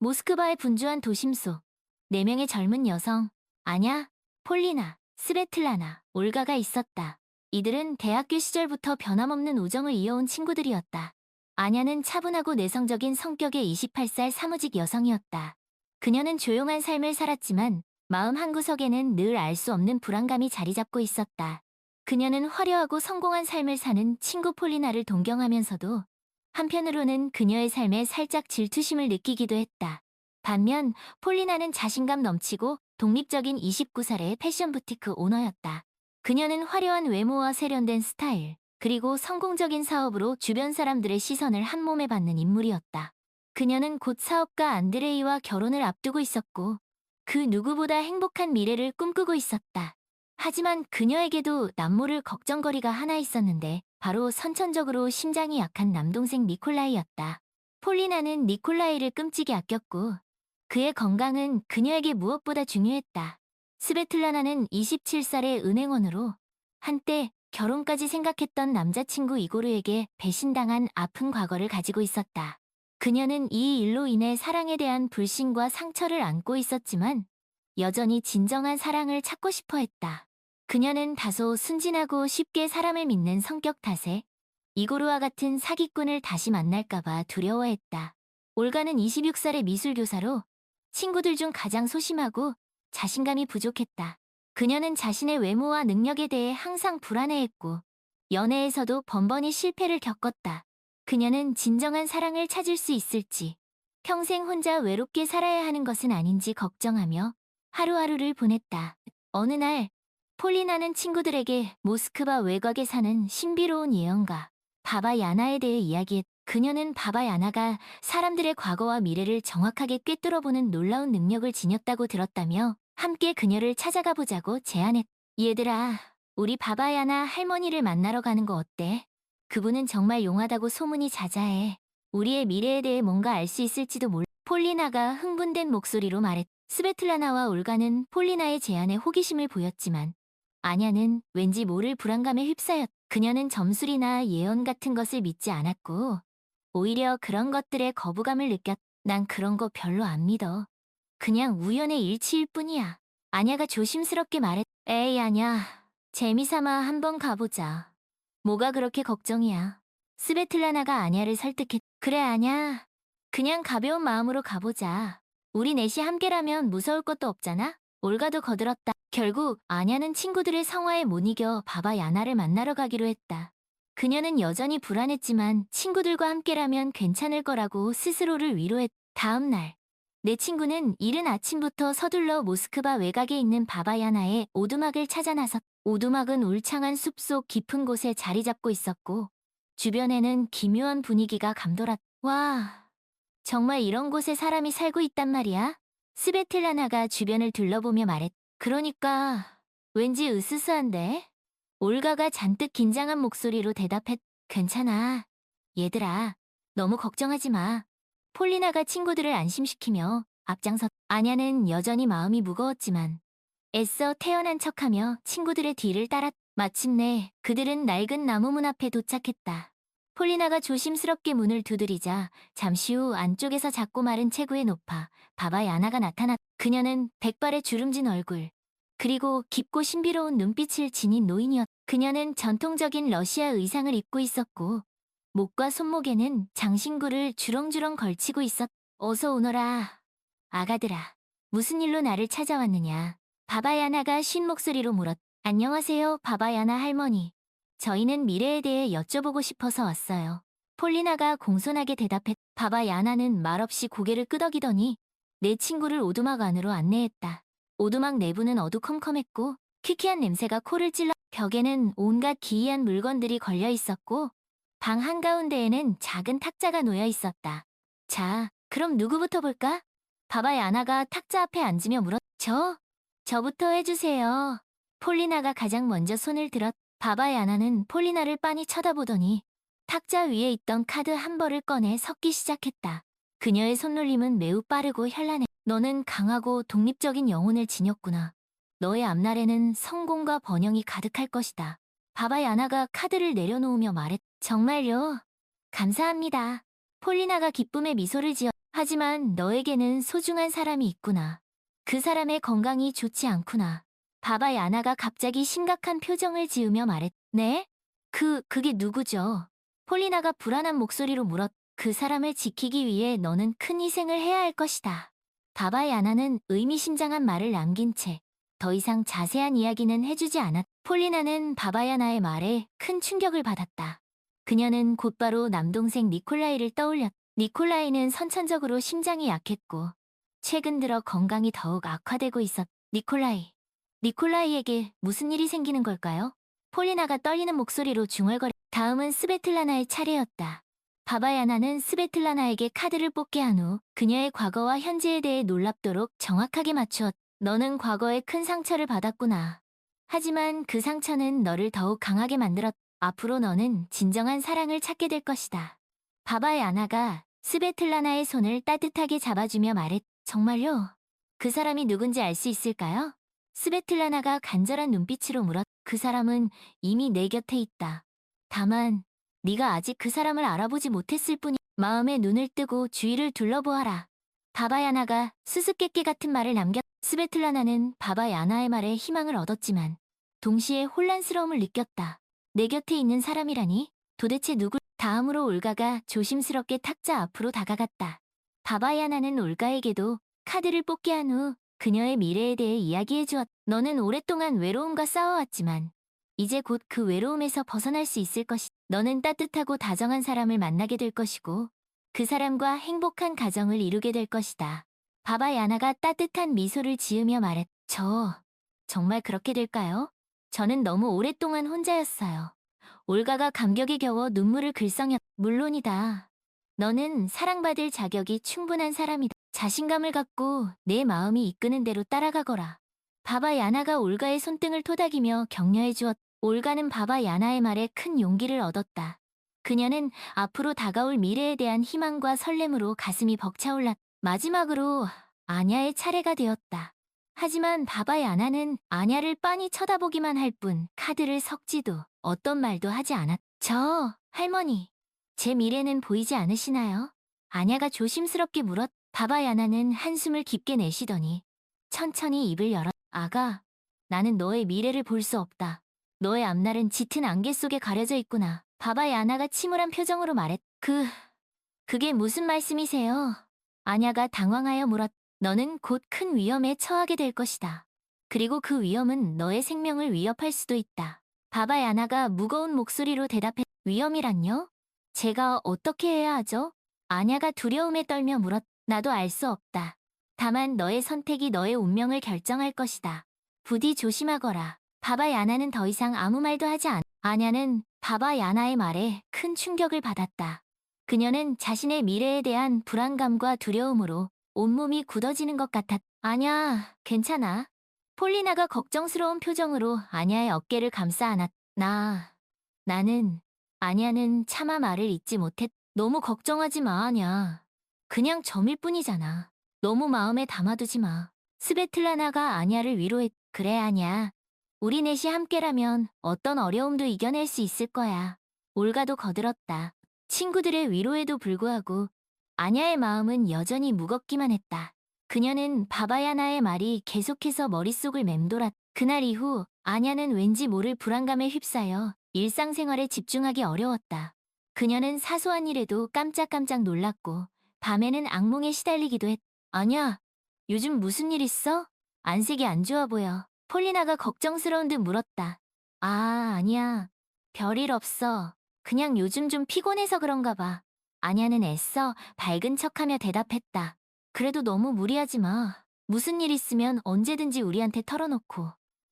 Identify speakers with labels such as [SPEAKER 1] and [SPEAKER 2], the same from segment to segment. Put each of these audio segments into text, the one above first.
[SPEAKER 1] 모스크바의 분주한 도심 속 4명의 젊은 여성, 아냐, 폴리나, 스베틀라나, 올가가 있었다. 이들은 대학교 시절부터 변함없는 우정을 이어온 친구들이었다. 아냐는 차분하고 내성적인 성격의 28살 사무직 여성이었다. 그녀는 조용한 삶을 살았지만 마음 한구석에는 늘 알 수 없는 불안감이 자리 잡고 있었다. 그녀는 화려하고 성공한 삶을 사는 친구 폴리나를 동경하면서도 한편으로는 그녀의 삶에 살짝 질투심을 느끼기도 했다. 반면 폴리나는 자신감 넘치고 독립적인 29살의 패션 부티크 오너였다. 그녀는 화려한 외모와 세련된 스타일, 그리고 성공적인 사업으로 주변 사람들의 시선을 한몸에 받는 인물이었다. 그녀는 곧 사업가 안드레이와 결혼을 앞두고 있었고, 그 누구보다 행복한 미래를 꿈꾸고 있었다. 하지만 그녀에게도 남모를 걱정거리가 하나 있었는데, 바로 선천적으로 심장이 약한 남동생 니콜라이였다. 폴리나는 니콜라이를 끔찍이 아꼈고, 그의 건강은 그녀에게 무엇보다 중요했다. 스베틀라나는 27살의 은행원으로 한때 결혼까지 생각했던 남자친구 이고르에게 배신당한 아픈 과거를 가지고 있었다. 그녀는 이 일로 인해 사랑에 대한 불신과 상처를 안고 있었지만 여전히 진정한 사랑을 찾고 싶어 했다. 그녀는 다소 순진하고 쉽게 사람을 믿는 성격 탓에 이고르와 같은 사기꾼을 다시 만날까봐 두려워했다. 올가는 26살의 미술교사로 친구들 중 가장 소심하고 자신감이 부족했다. 그녀는 자신의 외모와 능력에 대해 항상 불안해했고 연애에서도 번번이 실패를 겪었다. 그녀는 진정한 사랑을 찾을 수 있을지, 평생 혼자 외롭게 살아야 하는 것은 아닌지 걱정하며 하루하루를 보냈다. 어느 날 폴리나는 친구들에게 모스크바 외곽에 사는 신비로운 예언가 바바 야나에 대해 이야기했다. 그녀는 바바 야나가 사람들의 과거와 미래를 정확하게 꿰뚫어보는 놀라운 능력을 지녔다고 들었다며 함께 그녀를 찾아가 보자고 제안했다. 얘들아, 우리 바바 야나 할머니를 만나러 가는 거 어때? 그분은 정말 용하다고 소문이 자자해. 우리의 미래에 대해 뭔가 알 수 있을지도 몰라. 폴리나가 흥분된 목소리로 말했다. 스베틀라나와 올가는 폴리나의 제안에 호기심을 보였지만 아냐는 왠지 모를 불안감에 휩싸였다. 그녀는 점술이나 예언 같은 것을 믿지 않았고 오히려 그런 것들에 거부감을 느꼈다. 난 그런 거 별로 안 믿어. 그냥 우연의 일치일 뿐이야. 아냐가 조심스럽게 말했다. 에이 아냐, 재미삼아 한번 가보자. 뭐가 그렇게 걱정이야. 스베틀라나가 아냐를 설득했다. 그래 아냐, 그냥 가벼운 마음으로 가보자. 우리 넷이 함께라면 무서울 것도 없잖아? 올가도 거들었다. 결국 아냐는 친구들의 성화에 못 이겨 바바 야나를 만나러 가기로 했다. 그녀는 여전히 불안했지만 친구들과 함께라면 괜찮을 거라고 스스로를 위로했다. 다음 날, 내 친구는 이른 아침부터 서둘러 모스크바 외곽에 있는 바바 야나의 오두막을 찾아 나섰다. 오두막은 울창한 숲속 깊은 곳에 자리 잡고 있었고 주변에는 기묘한 분위기가 감돌았다. 와, 정말 이런 곳에 사람이 살고 있단 말이야? 스베틀라나가 주변을 둘러보며 말했다. 그러니까 왠지 으스스한데? 올가가 잔뜩 긴장한 목소리로 대답했다. 괜찮아. 얘들아, 너무 걱정하지 마. 폴리나가 친구들을 안심시키며 앞장섰다. 아냐는 여전히 마음이 무거웠지만 애써 태연한 척하며 친구들의 뒤를 따랐다. 마침내 그들은 낡은 나무문 앞에 도착했다. 폴리나가 조심스럽게 문을 두드리자 잠시 후 안쪽에서 작고 마른 체구에 높아 바바 야나가 나타났다. 그녀는 백발의 주름진 얼굴, 그리고 깊고 신비로운 눈빛을 지닌 노인이었다. 그녀는 전통적인 러시아 의상을 입고 있었고 목과 손목에는 장신구를 주렁주렁 걸치고 있었다. 어서 오너라, 아가들아. 무슨 일로 나를 찾아왔느냐. 바바야나가 쉰 목소리로 물었다. 안녕하세요, 바바야나 할머니. 저희는 미래에 대해 여쭤보고 싶어서 왔어요. 폴리나가 공손하게 대답했다. 바바야나는 말없이 고개를 끄덕이더니 내 친구를 오두막 안으로 안내했다. 오두막 내부는 어두컴컴했고 퀴퀴한 냄새가 코를 찔러. 벽에는 온갖 기이한 물건들이 걸려 있었고 방 한가운데에는 작은 탁자가 놓여 있었다. 자, 그럼 누구부터 볼까? 바바야나가 탁자 앞에 앉으며 물었다. 저부터 해주세요. 폴리나가 가장 먼저 손을 들었다. 바바야나는 폴리나를 빤히 쳐다보더니 탁자 위에 있던 카드 한 벌을 꺼내 섞기 시작했다. 그녀의 손놀림은 매우 빠르고 현란해. 너는 강하고 독립적인 영혼을 지녔구나. 너의 앞날에는 성공과 번영이 가득할 것이다. 바바야나가 카드를 내려놓으며 말했다. 정말요? 감사합니다. 폴리나가 기쁨의 미소를 지었다. 하지만 너에게는 소중한 사람이 있구나. 그 사람의 건강이 좋지 않구나. 바바 야나가 갑자기 심각한 표정을 지으며 말했. 네? 그게 누구죠? 폴리나가 불안한 목소리로 물었. 그 사람을 지키기 위해 너는 큰 희생을 해야 할 것이다. 바바 야나는 의미심장한 말을 남긴 채 더 이상 자세한 이야기는 해주지 않았. 폴리나는 바바 야나의 말에 큰 충격을 받았다. 그녀는 곧바로 남동생 니콜라이를 떠올렸. 니콜라이는 선천적으로 심장이 약했고 최근 들어 건강이 더욱 악화되고 있었. 니콜라이에게 무슨 일이 생기는 걸까요? 폴리나가 떨리는 목소리로 중얼거렸. 다음은 스베틀라나의 차례였다. 바바야나는 스베틀라나에게 카드를 뽑게 한 후 그녀의 과거와 현재에 대해 놀랍도록 정확하게 맞추었. 너는 과거에 큰 상처를 받았구나. 하지만 그 상처는 너를 더욱 강하게 만들었. 앞으로 너는 진정한 사랑을 찾게 될 것이다. 바바야나가 스베틀라나의 손을 따뜻하게 잡아주며 말했. 정말요? 그 사람이 누군지 알 수 있을까요? 스베틀라나가 간절한 눈빛으로 물었. 그 사람은 이미 내 곁에 있다. 다만 네가 아직 그 사람을 알아보지 못했을 뿐이. 마음에 눈을 뜨고 주위를 둘러보아라. 바바야나가 수수께끼 같은 말을 남겼. 스베틀라나는 바바야나의 말에 희망을 얻었지만 동시에 혼란스러움을 느꼈다. 내 곁에 있는 사람이라니? 도대체 누굴? 다음으로 올가가 조심스럽게 탁자 앞으로 다가갔다. 바바야나는 올가에게도 카드를 뽑게 한 후 그녀의 미래에 대해 이야기해 주었. 너는 오랫동안 외로움과 싸워왔지만 이제 곧 그 외로움에서 벗어날 수 있을 것이. 너는 따뜻하고 다정한 사람을 만나게 될 것이고 그 사람과 행복한 가정을 이루게 될 것이다. 바바야나가 따뜻한 미소를 지으며 말했. 정말 그렇게 될까요? 저는 너무 오랫동안 혼자였어요. 올가가 감격에 겨워 눈물을 글썽였. 물론이다. 너는 사랑받을 자격이 충분한 사람이다. 자신감을 갖고 내 마음이 이끄는 대로 따라가거라. 바바 야나가 올가의 손등을 토닥이며 격려해 주었. 올가는 바바 야나의 말에 큰 용기를 얻었다. 그녀는 앞으로 다가올 미래에 대한 희망과 설렘으로 가슴이 벅차올랐. 마지막으로 아냐의 차례가 되었다. 하지만 바바 야나는 아냐를 빤히 쳐다보기만 할 뿐 카드를 섞지도 어떤 말도 하지 않았. 할머니, 제 미래는 보이지 않으시나요? 아냐가 조심스럽게 물었. 바바 야나는 한숨을 깊게 내쉬더니 천천히 입을 열었. 아가, 나는 너의 미래를 볼 수 없다. 너의 앞날은 짙은 안개 속에 가려져 있구나. 바바 야나가 침울한 표정으로 말했. 그게 무슨 말씀이세요? 아냐가 당황하여 물었. 너는 곧 큰 위험에 처하게 될 것이다. 그리고 그 위험은 너의 생명을 위협할 수도 있다. 바바 야나가 무거운 목소리로 대답했. 위험이란요? 제가 어떻게 해야 하죠? 아냐가 두려움에 떨며 물었. 나도 알 수 없다. 다만 너의 선택이 너의 운명을 결정할 것이다. 부디 조심하거라. 바바 야나는 더 이상 아무 말도 하지 않. 아냐는 바바 야나의 말에 큰 충격을 받았다. 그녀는 자신의 미래에 대한 불안감과 두려움으로 온몸이 굳어지는 것 같았. 아냐, 괜찮아. 폴리나가 걱정스러운 표정으로 아냐의 어깨를 감싸 안았. 아냐는 차마 말을 잇지 못했. 너무 걱정하지 마, 아냐. 그냥 점일 뿐이잖아. 너무 마음에 담아두지 마. 스베틀라나가 아냐를 위로했. 그래, 아냐. 우리 넷이 함께라면 어떤 어려움도 이겨낼 수 있을 거야. 올가도 거들었다. 친구들의 위로에도 불구하고 아냐의 마음은 여전히 무겁기만 했다. 그녀는 바바야나의 말이 계속해서 머릿속을 맴돌았. 그날 이후 아냐는 왠지 모를 불안감에 휩싸여 일상생활에 집중하기 어려웠다. 그녀는 사소한 일에도 깜짝깜짝 놀랐고 밤에는 악몽에 시달리기도 했. 아냐, 요즘 무슨 일 있어? 안색이 안 좋아 보여. 폴리나가 걱정스러운 듯 물었다. 아니야. 별일 없어. 그냥 요즘 좀 피곤해서 그런가 봐. 아냐는 애써 밝은 척하며 대답했다. 그래도 너무 무리하지 마. 무슨 일 있으면 언제든지 우리한테 털어놓고.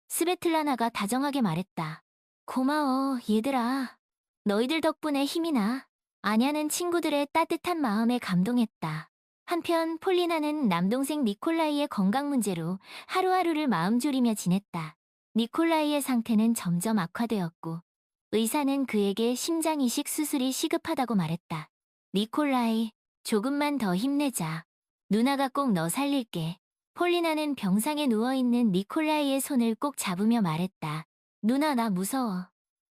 [SPEAKER 1] 스베틀라나가 다정하게 말했다. 고마워, 얘들아. 너희들 덕분에 힘이 나. 아냐는 친구들의 따뜻한 마음에 감동했다. 한편 폴리나는 남동생 니콜라이의 건강 문제로 하루하루를 마음 졸이며 지냈다. 니콜라이의 상태는 점점 악화되었고 의사는 그에게 심장 이식 수술이 시급하다고 말했다. 니콜라이, 조금만 더 힘내자. 누나가 꼭 너 살릴게. 폴리나는 병상에 누워있는 니콜라이의 손을 꼭 잡으며 말했다. 누나, 나 무서워.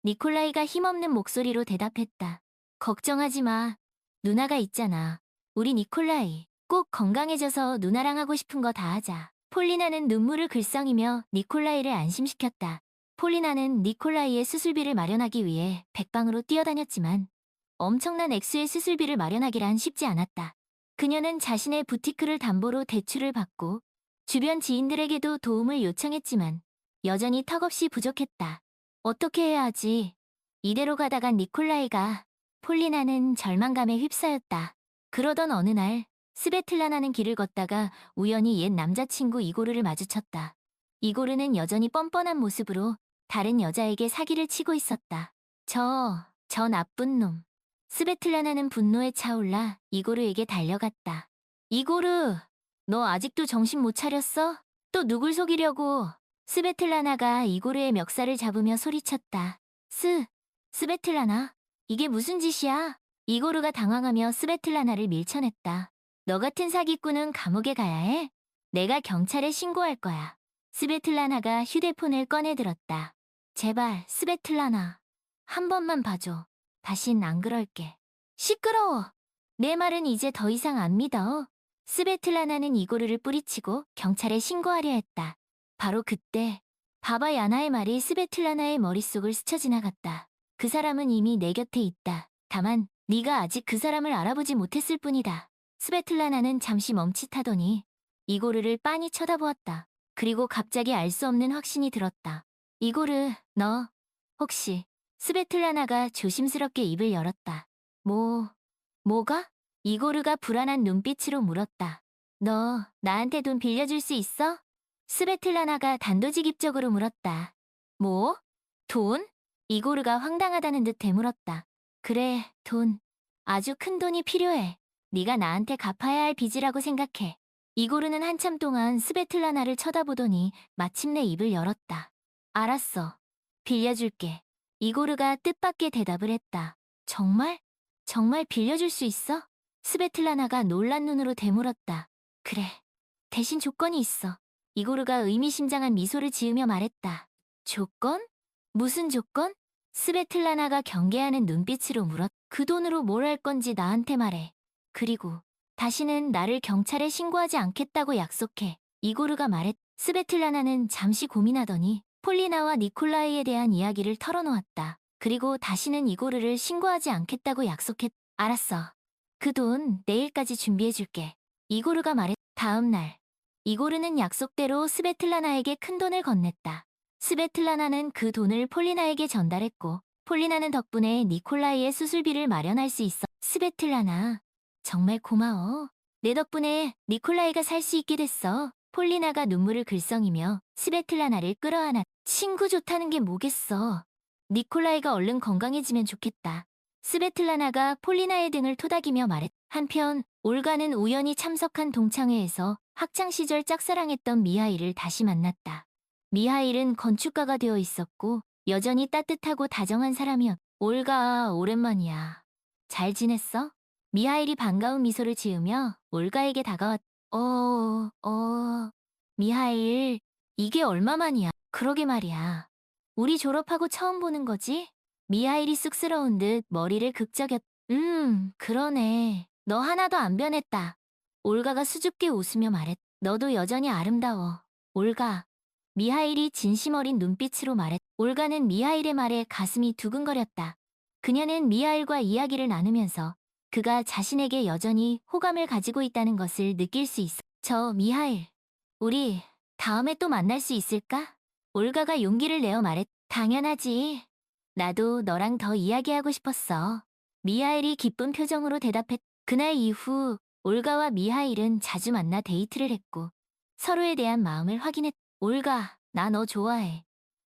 [SPEAKER 1] 니콜라이가 힘없는 목소리로 대답했다. 걱정하지 마. 누나가 있잖아. 우리 니콜라이. 꼭 건강해져서 누나랑 하고 싶은 거 다 하자. 폴리나는 눈물을 글썽이며 니콜라이를 안심시켰다. 폴리나는 니콜라이의 수술비를 마련하기 위해 백방으로 뛰어다녔지만 엄청난 액수의 수술비를 마련하기란 쉽지 않았다. 그녀는 자신의 부티크를 담보로 대출을 받고 주변 지인들에게도 도움을 요청했지만 여전히 턱없이 부족했다. 어떻게 해야 하지? 이대로 가다간 니콜라이가 폴리나는 절망감에 휩싸였다. 그러던 어느 날 스베틀라나는 길을 걷다가 우연히 옛 남자친구 이고르를 마주쳤다. 이고르는 여전히 뻔뻔한 모습으로 다른 여자에게 사기를 치고 있었다. 저 나쁜 놈. 스베틀라나는 분노에 차올라 이고르에게 달려갔다. 이고르, 너 아직도 정신 못 차렸어? 또 누굴 속이려고? 스베틀라나가 이고르의 멱살을 잡으며 소리쳤다. 스베틀라나, 이게 무슨 짓이야? 이고르가 당황하며 스베틀라나를 밀쳐냈다. 너 같은 사기꾼은 감옥에 가야 해? 내가 경찰에 신고할 거야. 스베틀라나가 휴대폰을 꺼내들었다. 제발, 스베틀라나. 한 번만 봐줘. 다신 안 그럴게. 시끄러워. 내 말은 이제 더 이상 안 믿어. 스베틀라나는 이고르를 뿌리치고 경찰에 신고하려 했다. 바로 그때 바바 야나의 말이 스베틀라나의 머릿속을 스쳐 지나갔다. 그 사람은 이미 내 곁에 있다. 다만 네가 아직 그 사람을 알아보지 못했을 뿐이다. 스베틀라나는 잠시 멈칫하더니 이고르를 빤히 쳐다보았다. 그리고 갑자기 알 수 없는 확신이 들었다. 이고르, 너 혹시... 스베틀라나가 조심스럽게 입을 열었다. 뭐가? 이고르가 불안한 눈빛으로 물었다. 너 나한테 돈 빌려줄 수 있어? 스베틀라나가 단도직입적으로 물었다. 뭐? 돈? 이고르가 황당하다는 듯 되물었다. 그래, 돈. 아주 큰 돈이 필요해. 네가 나한테 갚아야 할 빚이라고 생각해. 이고르는 한참 동안 스베틀라나를 쳐다보더니 마침내 입을 열었다. 알았어. 빌려줄게. 이고르가 뜻밖의 대답을 했다. 정말? 정말 빌려줄 수 있어? 스베틀라나가 놀란 눈으로 되물었다. 그래. 대신 조건이 있어. 이고르가 의미심장한 미소를 지으며 말했다. 조건? 무슨 조건? 스베틀라나가 경계하는 눈빛으로 물었. 그 돈으로 뭘 할 건지 나한테 말해. 그리고 다시는 나를 경찰에 신고하지 않겠다고 약속해. 이고르가 말했. 스베틀라나는 잠시 고민하더니 폴리나와 니콜라이에 대한 이야기를 털어놓았다. 그리고 다시는 이고르를 신고하지 않겠다고 약속했. 알았어. 그 돈 내일까지 준비해줄게. 이고르가 말했. 다음 날 이고르는 약속대로 스베틀라나에게 큰 돈을 건넸다. 스베틀라나는 그 돈을 폴리나에게 전달했고 폴리나는 덕분에 니콜라이의 수술비를 마련할 수 있어. 스베틀라나, 정말 고마워. 내 덕분에 니콜라이가 살 수 있게 됐어. 폴리나가 눈물을 글썽이며 스베틀라나를 끌어안았. 친구 좋다는 게 뭐겠어. 니콜라이가 얼른 건강해지면 좋겠다. 스베틀라나가 폴리나의 등을 토닥이며 말했. 한편 올가는 우연히 참석한 동창회에서 학창시절 짝사랑했던 미하일을 다시 만났다. 미하일은 건축가가 되어 있었고 여전히 따뜻하고 다정한 사람이었다. 올가, 오랜만이야. 잘 지냈어? 미하일이 반가운 미소를 지으며 올가에게 다가왔다. 미하일, 이게 얼마만이야? 그러게 말이야. 우리 졸업하고 처음 보는 거지? 미하일이 쑥스러운 듯 머리를 극적였. 그러네. 너 하나도 안 변했다. 올가가 수줍게 웃으며 말했. 너도 여전히 아름다워. 올가. 미하일이 진심 어린 눈빛으로 말했. 올가는 미하일의 말에 가슴이 두근거렸다. 그녀는 미하일과 이야기를 나누면서 그가 자신에게 여전히 호감을 가지고 있다는 것을 느낄 수 있어. 미하일, 우리 다음에 또 만날 수 있을까? 올가가 용기를 내어 말했. 당연하지. 나도 너랑 더 이야기하고 싶었어. 미하일이 기쁜 표정으로 대답했. 그날 이후 올가와 미하일은 자주 만나 데이트를 했고 서로에 대한 마음을 확인했. 올가, 나 너 좋아해.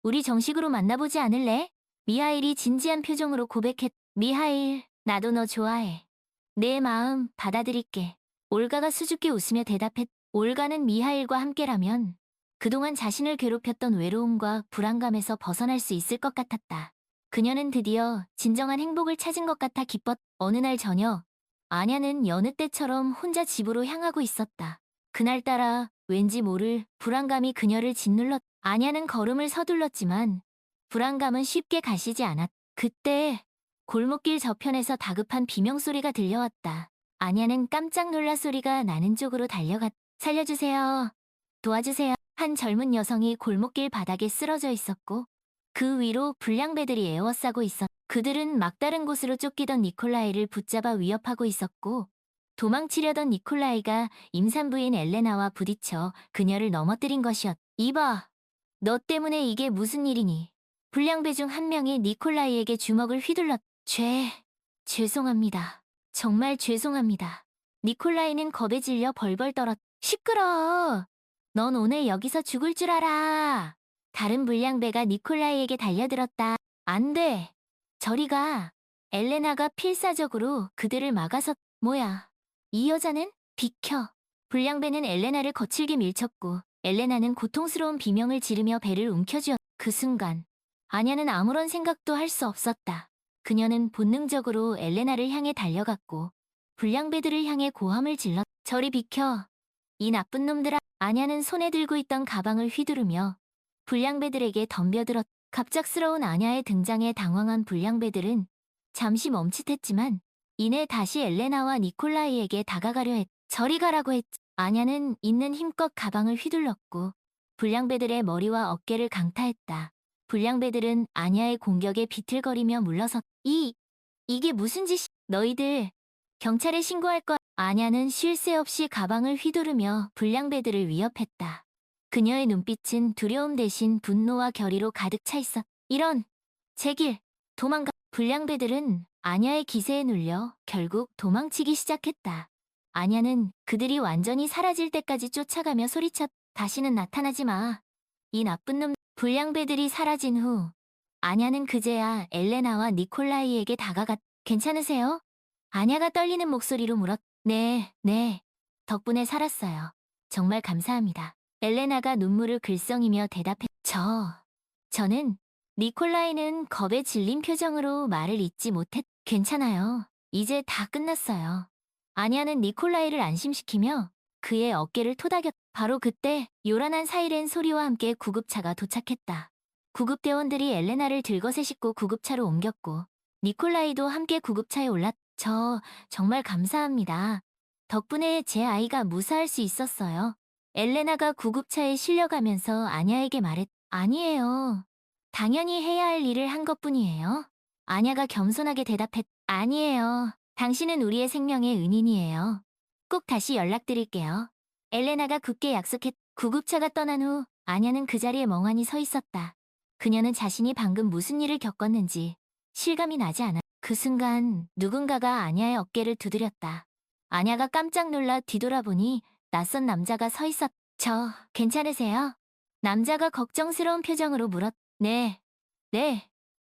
[SPEAKER 1] 우리 정식으로 만나보지 않을래? 미하일이 진지한 표정으로 고백했. 미하일, 나도 너 좋아해. 내 마음 받아들일게. 올가가 수줍게 웃으며 대답했. 올가는 미하일과 함께라면 그동안 자신을 괴롭혔던 외로움과 불안감에서 벗어날 수 있을 것 같았다. 그녀는 드디어 진정한 행복을 찾은 것 같아 기뻤. 어느 날 저녁, 아냐는 여느 때처럼 혼자 집으로 향하고 있었다. 그날따라 왠지 모를 불안감이 그녀를 짓눌렀. 아냐는 걸음을 서둘렀지만 불안감은 쉽게 가시지 않았. 그때 골목길 저편에서 다급한 비명소리가 들려왔다. 아냐는 깜짝 놀라 소리가 나는 쪽으로 달려갔. 살려주세요. 도와주세요. 한 젊은 여성이 골목길 바닥에 쓰러져 있었고 그 위로 불량배들이 에워싸고 있었. 그들은 막다른 곳으로 쫓기던 니콜라이를 붙잡아 위협하고 있었고 도망치려던 니콜라이가 임산부인 엘레나와 부딪혀 그녀를 넘어뜨린 것이었. 이봐, 너 때문에 이게 무슨 일이니? 불량배 중 한 명이 니콜라이에게 주먹을 휘둘렀. 죄송합니다. 정말 죄송합니다. 니콜라이는 겁에 질려 벌벌 떨었. 시끄러워. 넌 오늘 여기서 죽을 줄 알아. 다른 불량배가 니콜라이에게 달려들었다. 안 돼. 저리 가. 엘레나가 필사적으로 그들을 막아서. 뭐야. 이 여자는? 비켜. 불량배는 엘레나를 거칠게 밀쳤고 엘레나는 고통스러운 비명을 지르며 배를 움켜쥐었. 그 순간 아냐는 아무런 생각도 할 수 없었다. 그녀는 본능적으로 엘레나를 향해 달려갔고 불량배들을 향해 고함을 질렀. 저리 비켜. 이 나쁜 놈들아. 아냐는 손에 들고 있던 가방을 휘두르며 불량배들에게 덤벼들었. 갑작스러운 아냐의 등장에 당황한 불량배들은 잠시 멈칫했지만 이내 다시 엘레나와 니콜라이에게 다가가려 했. 저리 가라고 했. 아냐는 있는 힘껏 가방을 휘둘렀고 불량배들의 머리와 어깨를 강타했다. 불량배들은 아냐의 공격에 비틀거리며 물러섰. 이게 무슨 짓이. 너희들 경찰에 신고할 거야. 아냐는 쉴 새 없이 가방을 휘두르며 불량배들을 위협했다. 그녀의 눈빛은 두려움 대신 분노와 결의로 가득 차 있었. 이런, 제길, 도망가. 불량배들은 아냐의 기세에 눌려 결국 도망치기 시작했다. 아냐는 그들이 완전히 사라질 때까지 쫓아가며 소리쳤. 다시는 나타나지 마. 이 나쁜 놈. 불량배들이 사라진 후 아냐는 그제야 엘레나와 니콜라이에게 다가갔. 괜찮으세요? 아냐가 떨리는 목소리로 물었. 네. 덕분에 살았어요. 정말 감사합니다. 엘레나가 눈물을 글썽이며 대답했. 저는 니콜라이는 겁에 질린 표정으로 말을 잇지 못했. 괜찮아요. 이제 다 끝났어요. 아냐는 니콜라이를 안심시키며 그의 어깨를 토닥였. 바로 그때 요란한 사이렌 소리와 함께 구급차가 도착했다. 구급대원들이 엘레나를 들것에 싣고 구급차로 옮겼고 니콜라이도 함께 구급차에 올랐. 정말 감사합니다. 덕분에 제 아이가 무사할 수 있었어요. 엘레나가 구급차에 실려가면서 아냐에게 말했. 아니에요. 당연히 해야 할 일을 한 것뿐이에요. 아냐가 겸손하게 대답했. 아니에요. 당신은 우리의 생명의 은인이에요. 꼭 다시 연락드릴게요. 엘레나가 굳게 약속했. 구급차가 떠난 후 아냐는 그 자리에 멍하니 서 있었다. 그녀는 자신이 방금 무슨 일을 겪었는지 실감이 나지 않았. 그 순간 누군가가 아냐의 어깨를 두드렸다. 아냐가 깜짝 놀라 뒤돌아보니 낯선 남자가 서 있었. 괜찮으세요? 남자가 걱정스러운 표정으로 물었. 네,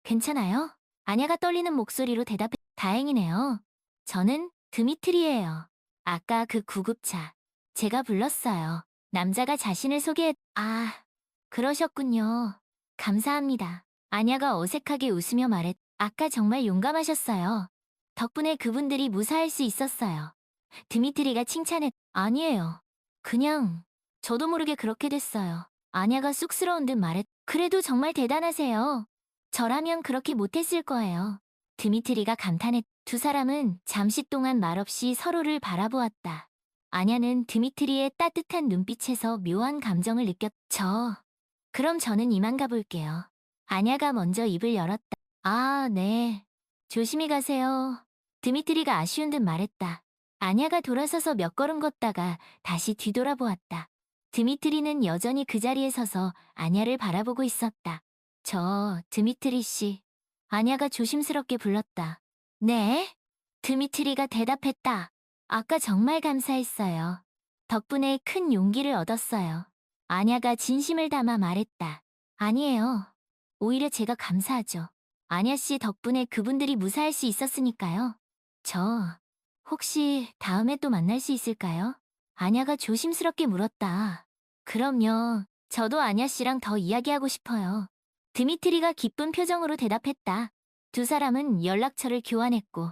[SPEAKER 1] 괜찮아요? 아냐가 떨리는 목소리로 대답했. 다행이네요. 저는 드미트리예요. 아까 그 구급차 제가 불렀어요. 남자가 자신을 소개했. 그러셨군요. 감사합니다. 아냐가 어색하게 웃으며 말했. 아까 정말 용감하셨어요. 덕분에 그분들이 무사할 수 있었어요. 드미트리가 칭찬했. 아니에요. 그냥 저도 모르게 그렇게 됐어요. 아냐가 쑥스러운 듯 말했. 그래도 정말 대단하세요. 저라면 그렇게 못했을 거예요. 드미트리가 감탄했. 두 사람은 잠시 동안 말없이 서로를 바라보았다. 아냐는 드미트리의 따뜻한 눈빛에서 묘한 감정을 느꼈. 그럼 저는 이만 가볼게요. 아냐가 먼저 입을 열었다. 네. 조심히 가세요. 드미트리가 아쉬운 듯 말했다. 아냐가 돌아서서 몇 걸음 걷다가 다시 뒤돌아보았다. 드미트리는 여전히 그 자리에 서서 아냐를 바라보고 있었다. 드미트리 씨. 아냐가 조심스럽게 불렀다. 네? 드미트리가 대답했다. 아까 정말 감사했어요. 덕분에 큰 용기를 얻었어요. 아냐가 진심을 담아 말했다. 아니에요. 오히려 제가 감사하죠. 아냐 씨 덕분에 그분들이 무사할 수 있었으니까요. 혹시 다음에 또 만날 수 있을까요? 아냐가 조심스럽게 물었다. 그럼요. 저도 아냐 씨랑 더 이야기하고 싶어요. 드미트리가 기쁜 표정으로 대답했다. 두 사람은 연락처를 교환했고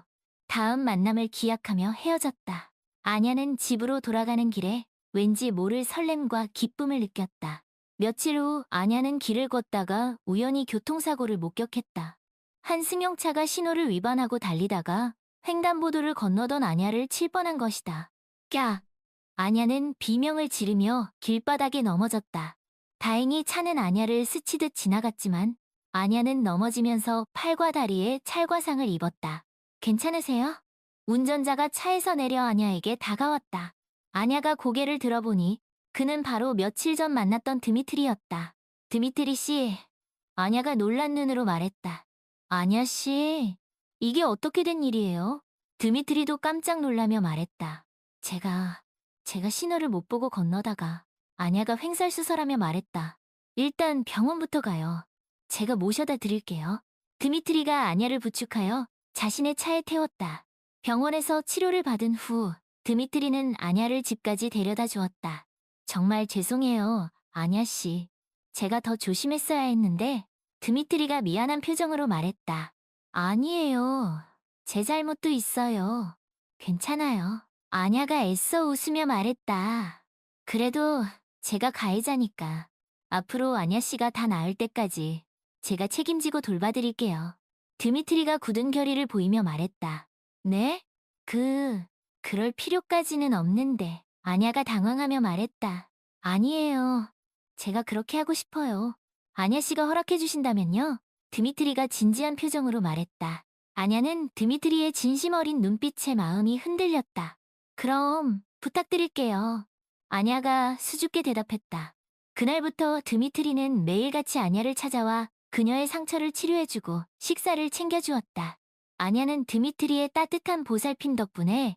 [SPEAKER 1] 다음 만남을 기약하며 헤어졌다. 아냐는 집으로 돌아가는 길에 왠지 모를 설렘과 기쁨을 느꼈다. 며칠 후 아냐는 길을 걷다가 우연히 교통사고를 목격했다. 한 승용차가 신호를 위반하고 달리다가 횡단보도를 건너던 아냐를 칠 뻔한 것이다. 꺄! 아냐는 비명을 지르며 길바닥에 넘어졌다. 다행히 차는 아냐를 스치듯 지나갔지만 아냐는 넘어지면서 팔과 다리에 찰과상을 입었다. 괜찮으세요? 운전자가 차에서 내려 아냐에게 다가왔다. 아냐가 고개를 들어보니 그는 바로 며칠 전 만났던 드미트리였다. 드미트리 씨, 아냐가 놀란 눈으로 말했다. 아냐 씨, 이게 어떻게 된 일이에요? 드미트리도 깜짝 놀라며 말했다. 제가 신호를 못 보고 건너다가 아냐가 횡설수설하며 말했다. 일단 병원부터 가요. 제가 모셔다 드릴게요. 드미트리가 아냐를 부축하여 자신의 차에 태웠다. 병원에서 치료를 받은 후 드미트리는 아냐를 집까지 데려다 주었다. 정말 죄송해요, 아냐 씨. 제가 더 조심했어야 했는데 드미트리가 미안한 표정으로 말했다. 아니에요. 제 잘못도 있어요. 괜찮아요. 아냐가 애써 웃으며 말했다. 그래도 제가 가해자니까 앞으로 아냐 씨가 다 나을 때까지 제가 책임지고 돌봐드릴게요. 드미트리가 굳은 결의를 보이며 말했다. 네? 그럴 필요까지는 없는데. 아냐가 당황하며 말했다. 아니에요. 제가 그렇게 하고 싶어요. 아냐 씨가 허락해 주신다면요? 드미트리가 진지한 표정으로 말했다. 아냐는 드미트리의 진심 어린 눈빛에 마음이 흔들렸다. 그럼 부탁드릴게요. 아냐가 수줍게 대답했다. 그날부터 드미트리는 매일같이 아냐를 찾아와 그녀의 상처를 치료해주고 식사를 챙겨주었다. 아냐는 드미트리의 따뜻한 보살핌 덕분에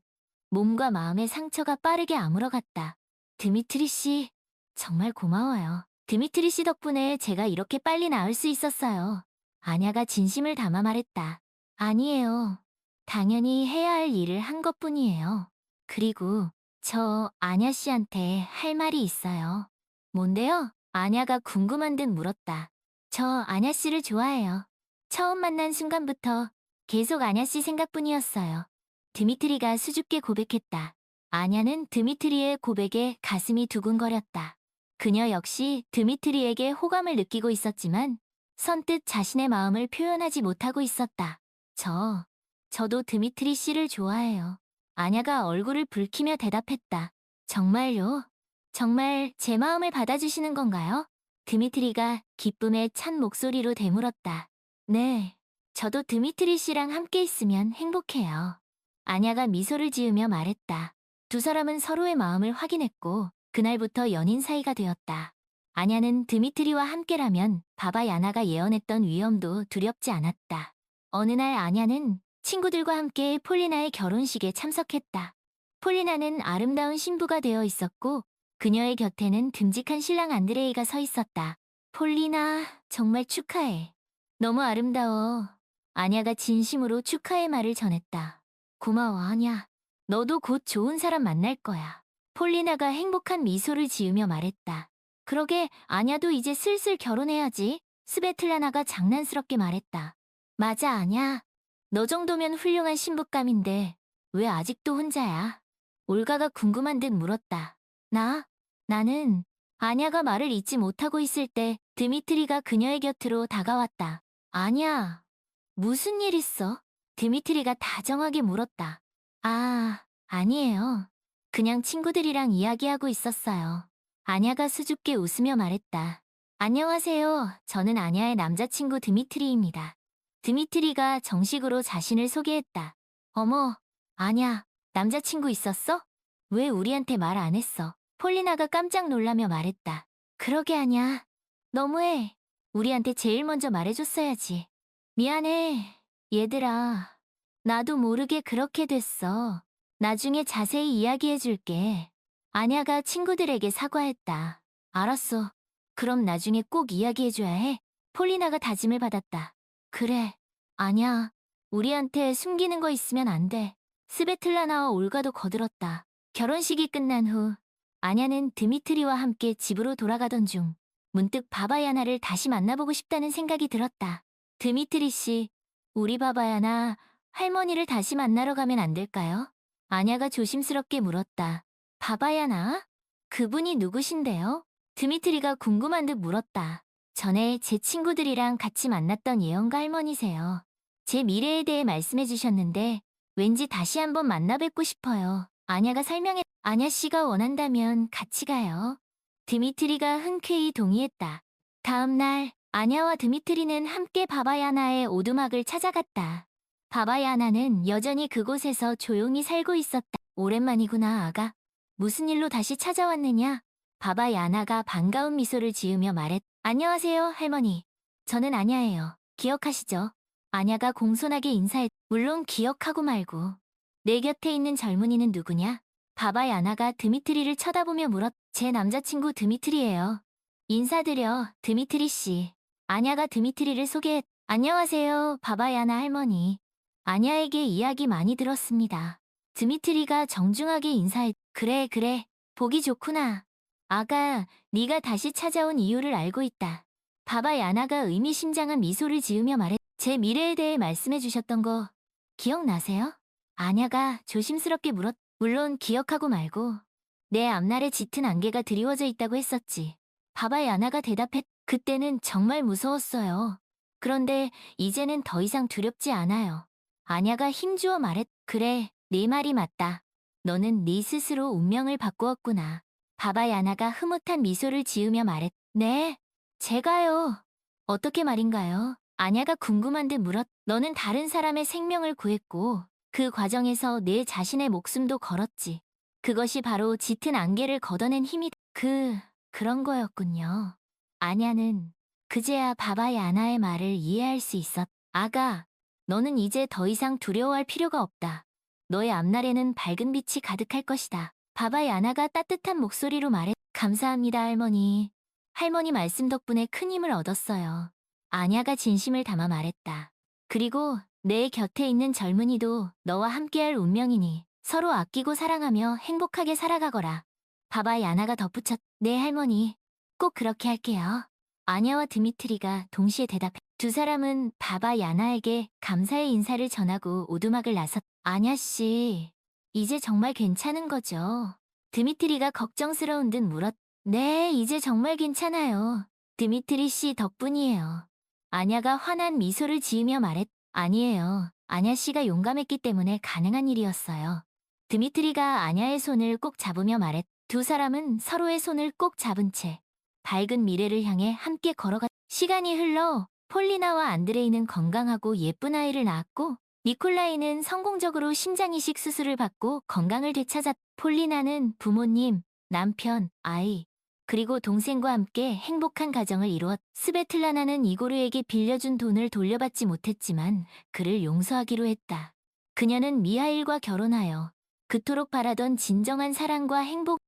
[SPEAKER 1] 몸과 마음의 상처가 빠르게 아물어갔다. 드미트리 씨, 정말 고마워요. 드미트리 씨 덕분에 제가 이렇게 빨리 나을 수 있었어요. 아냐가 진심을 담아 말했다. 아니에요. 당연히 해야 할 일을 한 것뿐이에요. 그리고 저 아냐 씨한테 할 말이 있어요. 뭔데요? 아냐가 궁금한 듯 물었다. 저 아냐 씨를 좋아해요. 처음 만난 순간부터 계속 아냐 씨 생각뿐이었어요. 드미트리가 수줍게 고백했다. 아냐는 드미트리의 고백에 가슴이 두근거렸다. 그녀 역시 드미트리에게 호감을 느끼고 있었지만 선뜻 자신의 마음을 표현하지 못하고 있었다. 저도 드미트리 씨를 좋아해요. 아냐가 얼굴을 붉히며 대답했다. 정말요? 정말 제 마음을 받아주시는 건가요? 드미트리가 기쁨에 찬 목소리로 되물었다. 네, 저도 드미트리 씨랑 함께 있으면 행복해요. 아냐가 미소를 지으며 말했다. 두 사람은 서로의 마음을 확인했고 그날부터 연인 사이가 되었다. 아냐는 드미트리와 함께라면 바바야나가 예언했던 위험도 두렵지 않았다. 어느 날 아냐는 친구들과 함께 폴리나의 결혼식에 참석했다. 폴리나는 아름다운 신부가 되어 있었고 그녀의 곁에는 듬직한 신랑 안드레이가 서 있었다. 폴리나, 정말 축하해. 너무 아름다워. 아냐가 진심으로 축하의 말을 전했다. 고마워, 아냐. 너도 곧 좋은 사람 만날 거야. 폴리나가 행복한 미소를 지으며 말했다. 그러게 아냐도 이제 슬슬 결혼해야지. 스베틀라나가 장난스럽게 말했다. 맞아, 아냐. 너 정도면 훌륭한 신부감인데 왜 아직도 혼자야? 올가가 궁금한 듯 물었다. 나는 아냐가 말을 잇지 못하고 있을 때 드미트리가 그녀의 곁으로 다가왔다. 아냐, 무슨 일 있어? 드미트리가 다정하게 물었다. 아니에요. 그냥 친구들이랑 이야기하고 있었어요. 아냐가 수줍게 웃으며 말했다. 안녕하세요. 저는 아냐의 남자친구 드미트리입니다. 드미트리가 정식으로 자신을 소개했다. 어머, 아냐, 남자친구 있었어? 왜 우리한테 말 안 했어? 폴리나가 깜짝 놀라며 말했다. 그러게 아냐. 너무해. 우리한테 제일 먼저 말해줬어야지. 미안해. 얘들아. 나도 모르게 그렇게 됐어. 나중에 자세히 이야기해줄게. 아냐가 친구들에게 사과했다. 알았어. 그럼 나중에 꼭 이야기해줘야 해. 폴리나가 다짐을 받았다. 그래. 아냐. 우리한테 숨기는 거 있으면 안 돼. 스베틀라나와 올가도 거들었다. 결혼식이 끝난 후 아냐는 드미트리와 함께 집으로 돌아가던 중 문득 바바야나를 다시 만나보고 싶다는 생각이 들었다. 드미트리 씨, 우리 바바야나 할머니를 다시 만나러 가면 안 될까요? 아냐가 조심스럽게 물었다. 바바야나? 그분이 누구신데요? 드미트리가 궁금한 듯 물었다. 전에 제 친구들이랑 같이 만났던 예언가 할머니세요. 제 미래에 대해 말씀해 주셨는데 왠지 다시 한번 만나 뵙고 싶어요. 아냐가 설명해. 아냐 씨가 원한다면 같이 가요. 드미트리가 흔쾌히 동의했다. 다음 날, 아냐와 드미트리는 함께 바바야나의 오두막을 찾아갔다. 바바야나는 여전히 그곳에서 조용히 살고 있었다. 오랜만이구나, 아가. 무슨 일로 다시 찾아왔느냐? 바바야나가 반가운 미소를 지으며 말했. 안녕하세요, 할머니. 저는 아냐예요. 기억하시죠? 아냐가 공손하게 인사했. 물론 기억하고 말고. 내 곁에 있는 젊은이는 누구냐? 바바야나가 드미트리를 쳐다보며 물었. 제 남자친구 드미트리예요. 인사드려, 드미트리 씨. 아냐가 드미트리를 소개했. 안녕하세요, 바바야나 할머니. 아냐에게 이야기 많이 들었습니다. 드미트리가 정중하게 인사했. 그래, 그래. 보기 좋구나. 아가, 네가 다시 찾아온 이유를 알고 있다. 바바야나가 의미심장한 미소를 지으며 말했. 제 미래에 대해 말씀해 주셨던 거 기억나세요? 아냐가 조심스럽게 물었. 물론 기억하고 말고. 내 앞날에 짙은 안개가 드리워져 있다고 했었지. 바바야나가 대답했. 그때는 정말 무서웠어요. 그런데 이제는 더 이상 두렵지 않아요. 아냐가 힘주어 말했. 그래, 네 말이 맞다. 너는 네 스스로 운명을 바꾸었구나. 바바야나가 흐뭇한 미소를 지으며 말했. 네, 제가요. 어떻게 말인가요? 아냐가 궁금한 듯 물었. 너는 다른 사람의 생명을 구했고 그 과정에서 내 자신의 목숨도 걸었지. 그것이 바로 짙은 안개를 걷어낸 힘이 그런 거였군요. 아냐는 그제야 바바야나의 말을 이해할 수 있었. 아가, 너는 이제 더 이상 두려워할 필요가 없다. 너의 앞날에는 밝은 빛이 가득할 것이다. 바바야나가 따뜻한 목소리로 말했. 감사합니다, 할머니. 할머니 말씀 덕분에 큰 힘을 얻었어요. 아냐가 진심을 담아 말했다. 그리고 내 곁에 있는 젊은이도 너와 함께할 운명이니 서로 아끼고 사랑하며 행복하게 살아가거라. 바바야나가 덧붙였. 네, 할머니. 꼭 그렇게 할게요. 아냐와 드미트리가 동시에 대답해. 두 사람은 바바야나에게 감사의 인사를 전하고 오두막을 나섰. 아냐 씨, 이제 정말 괜찮은 거죠? 드미트리가 걱정스러운 듯 물었. 네, 이제 정말 괜찮아요. 드미트리 씨 덕분이에요. 아냐가 환한 미소를 지으며 말했. 아니에요. 아냐 씨가 용감했기 때문에 가능한 일이었어요. 드미트리가 아냐의 손을 꼭 잡으며 말했. 두 사람은 서로의 손을 꼭 잡은 채 밝은 미래를 향해 함께 걸어갔. 시간이 흘러 폴리나와 안드레이는 건강하고 예쁜 아이를 낳았고 니콜라이는 성공적으로 심장이식 수술을 받고 건강을 되찾았. 폴리나는 부모님, 남편, 아이, 그리고 동생과 함께 행복한 가정을 이루었. 스베틀라나는 이고르에게 빌려준 돈을 돌려받지 못했지만 그를 용서하기로 했다. 그녀는 미하일과 결혼하여 그토록 바라던 진정한 사랑과 행복